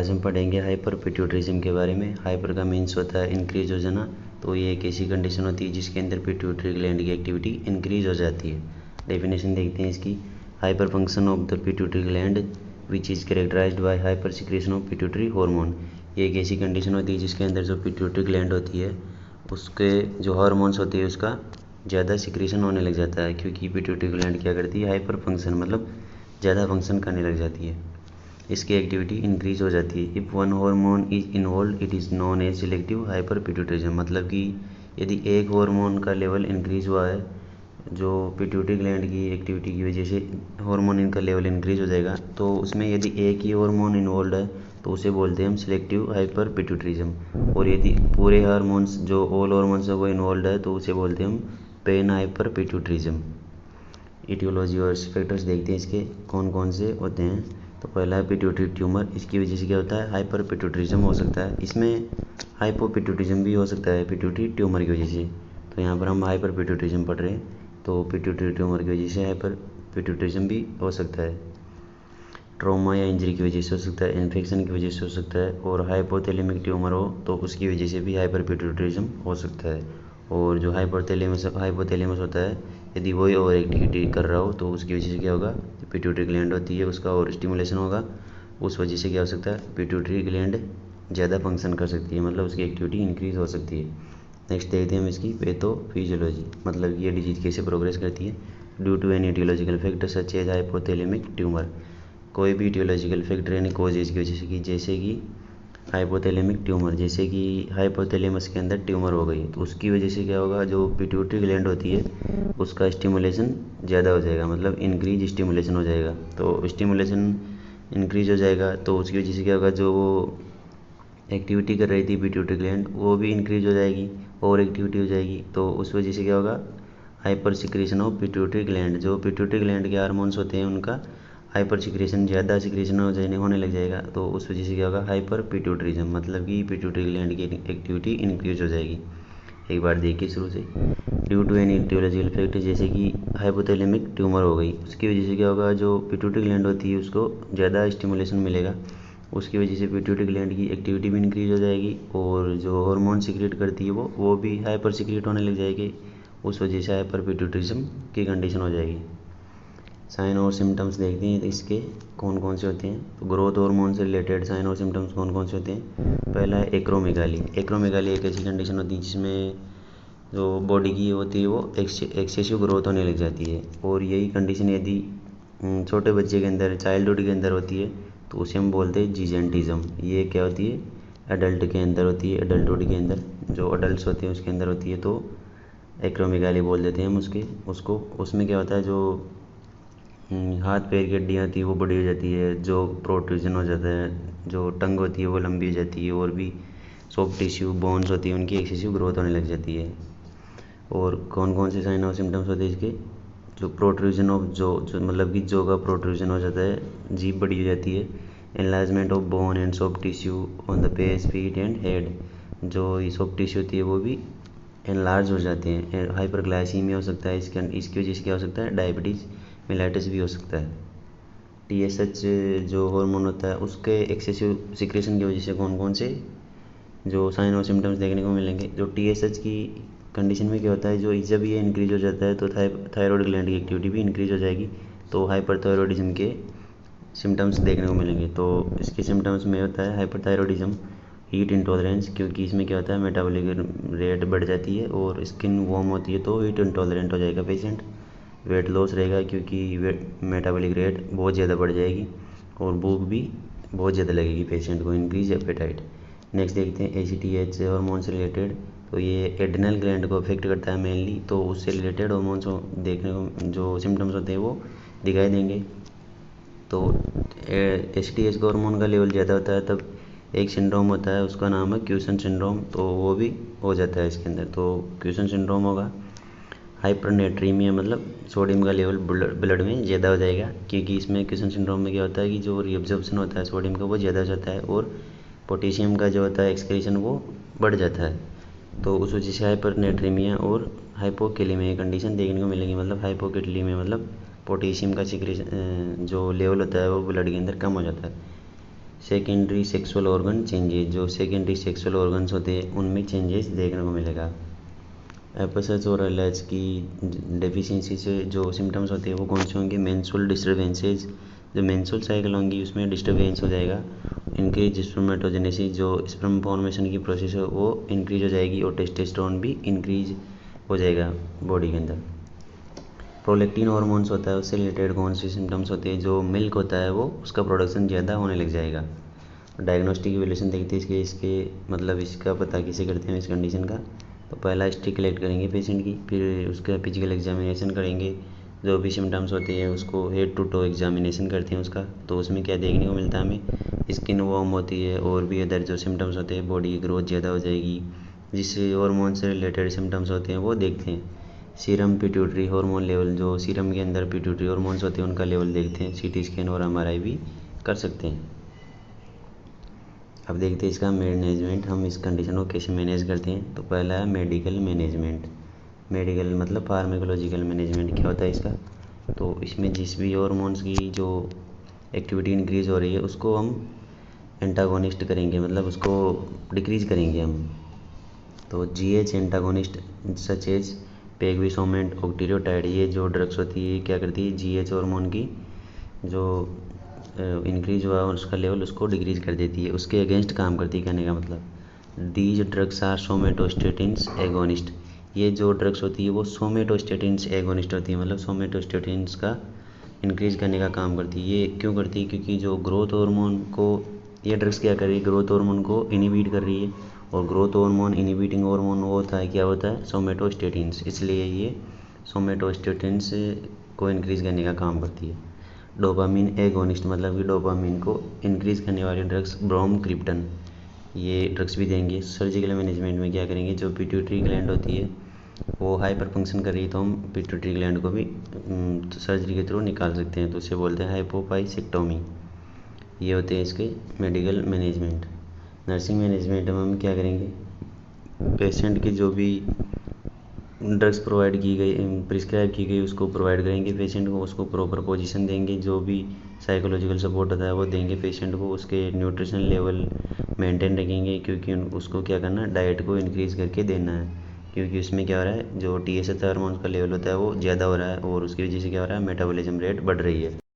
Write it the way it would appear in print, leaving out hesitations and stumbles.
आज हम पढ़ेंगे हाइपर पिट्यूटरिज्म के बारे में। हाइपर का मीन्स होता है इंक्रीज हो जाना। तो ये एक ऐसी कंडीशन होती है जिसके अंदर पिट्यूटरी ग्लैंड की एक्टिविटी इंक्रीज हो जाती है। डेफिनेशन देखते हैं इसकी। Hyper function of the pituitary gland which is characterised by hyper secretion of pituitary hormone. ये एक ऐसी कंडीशन होती है जिसके अंदर जो पिट्यूटरी ग्लैंड होती है उसके जो हार्मोन्स होते हैं उसका ज़्यादा सिक्रेशन होने लग जाता है, क्योंकि पिट्यूटरी ग्लैंड क्या करती है, हाइपर फंक्शन मतलब ज़्यादा फंक्शन करने लग जाती है, इसकी एक्टिविटी इंक्रीज हो जाती है। If one hormone is involve it is known as selective hyper pituitarism. मतलब कि यदि एक हार्मोन का लेवल इंक्रीज हुआ है, जो पिट्यूटरी ग्लैंड की एक्टिविटी की वजह से हार्मोन इनका लेवल इंक्रीज हो जाएगा, तो उसमें यदि एक ही हार्मोन इन्वॉल्व है तो उसे बोलते हैं हम सिलेक्टिव हाइपर पिट्यूटरिज्म। और यदि पूरे हार्मोन्स जो ऑल हार्मोन्स है वो इन्वॉल्व है तो उसे बोलते हैं हम पैन हाइपर पिट्यूटरिज्म। इटियोलॉजी और फैक्टर्स देखते हैं इसके कौन कौन से होते हैं। तो पहला है पिट्यूटरी ट्यूमर। इसकी वजह से क्या होता है, हाइपर पिट्यूटरिज्म हो सकता है। इसमें हाइपोपिट्यूटरिज्म भी हो सकता है पिट्यूटरी ट्यूमर की वजह से। तो यहाँ पर हम हाइपर पिट्यूटरिज्म पढ़ रहे हैं, तो पिट्यूटरी ट्यूमर की वजह से हाइपर पिट्यूटरिज्म भी हो सकता है। ट्रॉमा या इंजरी की वजह से हो सकता है, इन्फेक्शन की वजह से हो सकता है, और हाइपोथैलेमिक ट्यूमर हो तो उसकी वजह से भी हाइपर पिट्यूटरिज्म हो सकता है। और जो हाइपोथैलेमस होता है, यदि वही ओवर एक्टिविटी कर रहा हो तो उसकी वजह से क्या होगा, पिट्यूटरी ग्लैंड होती है उसका और स्टिमुलेशन होगा, उस वजह से क्या हो सकता है, पिट्यूटरी ग्लैंड ज़्यादा फंक्शन कर सकती है, मतलब उसकी एक्टिविटी इंक्रीज हो सकती है। नेक्स्ट देखते हैं हम इसकी पैथोफिजियोलॉजी, मतलब ये डिजीज कैसे प्रोग्रेस करती है। Due to any aetiological factor such as hypothalamic tumour. कोई भी इटियोलॉजिकल फैक्टर यानी कॉजेज की वजह से कि जैसे कि हाइपोथैलेमिक ट्यूमर, जैसे कि हाइपोथैलेमस के अंदर ट्यूमर हो गई तो उसकी वजह से क्या होगा, जो पिट्यूटरी ग्लैंड होती है उसका स्टिमुलेशन ज़्यादा हो जाएगा, मतलब इंक्रीज स्टिमुलेशन हो जाएगा। तो स्टिमुलेशन इंक्रीज हो जाएगा तो उसकी वजह से क्या होगा, जो वो एक्टिविटी कर रही थी पिट्यूटरी ग्लैंड वो भी इंक्रीज हो जाएगी, और एक्टिविटी हो जाएगी। तो उस वजह से क्या होगा, hyper secretion of pituitary gland, जो पिट्यूटरी ग्लैंड के हार्मोन्स होते हैं उनका हाइपर सिक्रेशन, ज़्यादा सिक्रेशन होने लग जाएगा। तो उस वजह से क्या होगा, हाइपर पिट्यूटरिज्म, मतलब कि पिट्यूटरी ग्लैंड की एक्टिविटी इंक्रीज हो जाएगी। एक बार देखिए शुरू से। Due to any aetiological factor, जैसे कि हाइपोथैलेमिक ट्यूमर हो गई, उसकी वजह से क्या होगा, जो पिट्यूटरी ग्लैंड होती है उसको ज़्यादा स्टिमुलेशन मिलेगा, उसकी वजह से पिट्यूटरी ग्लैंड की एक्टिविटी भी इंक्रीज हो जाएगी, और जो हार्मोन सिक्रेट करती है वो भी हाइपर सिक्रेट होने लग जाएगी, उस वजह से हाइपर पिट्यूटरिज्म की कंडीशन हो जाएगी। साइन और सिम्टम्स देखते हैं इसके कौन कौन से होते हैं। तो ग्रोथ हार्मोन से रिलेटेड साइन और सिम्टम्स कौन कौन से होते हैं। पहला है एक्रोमेगाली। एक्रोमेगाली एक ऐसी कंडीशन होती है जिसमें जो बॉडी की होती है वो एक्सेसिव ग्रोथ होने लग जाती है, और यही कंडीशन यदि छोटे बच्चे के अंदर, चाइल्डहुड के अंदर होती है तो उसे हम बोलते हैं जीजेंटिज्म। ये क्या होती है, एडल्ट के अंदर होती है, एडल्टहुड के अंदर जो अडल्ट होते हैं उसके अंदर होती है, तो एक्रोमेगाली बोल देते हैं हम उसको। उसमें क्या होता है, जो हाथ पैर की हड्डियाँ होती है वो बड़ी हो जाती है, जो प्रोट्रूजन हो जाता है, जो टंग होती है वो लंबी हो जाती है, और भी सॉफ्ट टिश्यू बोन्स होती है उनकी एक्सेसिव ग्रोथ होने लग जाती है। और कौन कौन से साइन और सिम्टम्स होते हैं इसके, जो प्रोट्रूजन ऑफ जो मतलब कि जो का प्रोट्रूजन हो जाता है, जीभ बड़ी हो जाती है, enlargement of bone and soft tissue on the face feet and head, जो ये सॉफ्ट टिश्यू होती है वो भी एनलार्ज हो जाते हैं। हाइपरग्लाइसीमिया हो सकता है, इसकी वजह से क्या हो सकता है, डायबिटीज़ मेलाइटिस भी हो सकता है। टीएसएच जो हार्मोन होता है उसके एक्सेसिव सिक्रेशन की वजह से कौन कौन से जो साइन और सिम्टम्स देखने को मिलेंगे। जो टीएसएच की कंडीशन में क्या होता है, जो जब ये इंक्रीज हो जाता है तो थायराइड ग्लैंड की एक्टिविटी भी इंक्रीज हो जाएगी, तो हाइपरथायरॉयडिज्म के सिम्टम्स देखने को मिलेंगे। तो इसके सिम्टम्स में होता है हाइपरथायरॉयडिज्म, हीट इंटॉलरेंस, क्योंकि इसमें क्या होता है, मेटाबॉलिक रेट बढ़ जाती है और स्किन वार्म होती है तो हीट इंटॉलरेंट हो जाएगा पेशेंट। वेट लॉस रहेगा क्योंकि मेटाबॉलिक रेट बहुत ज़्यादा बढ़ जाएगी, और भूख भी बहुत ज़्यादा लगेगी पेशेंट को, इंक्रीज एपेटाइट। नेक्स्ट देखते हैं एसीटीएच हार्मोन से रिलेटेड। तो ये एड्रिनल ग्लैंड को अफेक्ट करता है मेनली, तो उससे रिलेटेड हार्मोन्स देखने को जो सिम्टम्स होते हैं वो दिखाई देंगे। तो एसीटीएच का हार्मोन का लेवल ज़्यादा होता है तब एक सिंड्रोम होता है, उसका नाम है क्यूसन सिंड्रोम, तो वो भी हो जाता है इसके अंदर। तो क्यूसन सिंड्रोम होगा। हाइपरनेट्रीमिया, मतलब सोडियम का लेवल ब्लड में ज़्यादा हो जाएगा, क्योंकि इसमें क्यूसन सिंड्रोम में क्या होता है कि जो रीअब्जॉर्प्शन होता है सोडियम का वो ज़्यादा हो जाता है, और पोटेशियम का जो होता है एक्सक्रीशन वो बढ़ जाता है। तो उस वजह से हाइपरनेट्रीमिया और हाइपोकैलेमिया कंडीशन देखने को मिलेगी। मतलब हाइपोकैलेमिया मतलब पोटेशियम का सिक्रेशन जो लेवल होता है वो ब्लड के अंदर कम हो जाता है। सेकेंडरी सेक्सुअल ऑर्गन चेंजेस, जो सेकेंडरी सेक्सुअल ऑर्गन्स होते हैं उनमें चेंजेस देखने को मिलेगा। एपीएसएच और एलएच की डेफिशिएंसी से जो सिम्टम्स होते हैं वो कौन से होंगे? मेंस्ट्रुअल डिस्टर्बेंसेस, जो मेंस्ट्रुअल साइकिल होंगी उसमें डिस्टर्बेंस हो जाएगा। इंक्रीज स्पर्मेटोजेनेसिस, जो स्पर्म फॉर्मेशन की प्रोसेस है वो इंक्रीज हो जाएगी और टेस्टोस्टेरोन भी इंक्रीज हो जाएगा बॉडी के अंदर। प्रोलैक्टिन हार्मोन्स होता है उससे रिलेटेड कौन से सिम्टम्स होते हैं? जो मिल्क होता है वो उसका प्रोडक्शन ज़्यादा होने लग जाएगा। डायग्नोस्टिक इवैल्यूएशन देखते हैं इसके मतलब इसका पता कैसे करते हैं इस कंडीशन का। तो पहला हिस्ट्री कलेक्ट करेंगे पेशेंट की, फिर उसका फिजिकल एग्जामिनेशन करेंगे, जो भी सिम्टम्स होते हैं उसको हेड टू टो एग्जामिनेशन करते हैं उसका। तो उसमें क्या देखने को मिलता है हमें? स्किन वार्म होती है और भी अदर जो सिम्टम्स होते हैं, बॉडी की ग्रोथ ज़्यादा हो जाएगी, जिससे हार्मोन से रिलेटेड सिम्टम्स होते हैं वो देखते हैं। सीरम पिट्यूटरी हार्मोन लेवल, जो सीरम के अंदर पिट्यूटरी हार्मोन्स होते हैं उनका लेवल देखते हैं, सीटी स्कैन और एमआरआई भी कर सकते हैं। अब देखते हैं इसका मैनेजमेंट, हम इस कंडीशन को कैसे मैनेज करते हैं। तो पहला है मेडिकल मैनेजमेंट। मेडिकल मतलब फार्माकोलॉजिकल मैनेजमेंट क्या होता है इसका? तो इसमें जिस भी हार्मोन्स की जो एक्टिविटी इंक्रीज हो रही है उसको हम एंटागोनिस्ट करेंगे, मतलब उसको डिक्रीज करेंगे हम। तो जीएच एंटागोनिस्ट सच एज पेगविसोमेंट, ऑक्टीरियोटाइड, ये जो ड्रग्स होती है क्या करती है? जीएच हार्मोन की जो इंक्रीज हुआ उसका लेवल उसको डिक्रीज कर देती है, उसके अगेंस्ट काम करती है कहने का मतलब। दीज ड्रग्स आर सोमेटोस्टेटिन्स एगोनिस्ट, ये जो ड्रग्स होती है वो सोमेटोस्टेटिन्स एगोनिस्ट होती है, मतलब सोमेटोस्टेटिन्स का इंक्रीज करने का काम करती है। ये क्यों करती है? क्योंकि जो ग्रोथ हार्मोन को ये ड्रग्स क्या कर रही है? ग्रोथ हार्मोन को इनिबिट कर रही है, और ग्रोथ हार्मोन इनिबिटिंग हार्मोन वो होता है क्या होता है? सोमेटोस्टेटिन्स, इसलिए ये सोमेटोस्टेटिन्स को इंक्रीज करने का काम करती है। डोपामिन एगोनिस्ट, मतलब कि डोपामिन को इंक्रीज करने वाले ड्रग्स ब्रोमक्रिप्टन, ये ड्रग्स भी देंगे। सर्जिकल मैनेजमेंट में क्या करेंगे? जो पिट्यूटरी ग्लैंड होती है वो हाइपर फंक्शन कर रही है तो हम पिट्यूटरी ग्लैंड को भी सर्जरी के थ्रू निकाल सकते हैं, तो उसे बोलते हैं हाइपोपाइसेक्टोमी। ये होते हैं इसके मेडिकल मैनेजमेंट। नर्सिंग मैनेजमेंट में हम क्या करेंगे? पेशेंट की जो भी ड्रग्स प्रोवाइड की गई प्रिस्क्राइब की गई उसको प्रोवाइड करेंगे पेशेंट को, उसको प्रॉपर पोजीशन देंगे, जो भी साइकोलॉजिकल सपोर्ट होता है वो देंगे पेशेंट को, उसके न्यूट्रिशन लेवल मेंटेन रखेंगे, क्योंकि उसको क्या करना है? डाइट को इंक्रीज़ करके देना है, क्योंकि उसमें क्या हो रहा है? जो टीएसएच हार्मोन का लेवल होता है वो ज़्यादा हो रहा है और उसकी वजह से क्या हो रहा है? मेटाबॉलिज्म रेट बढ़ रही है।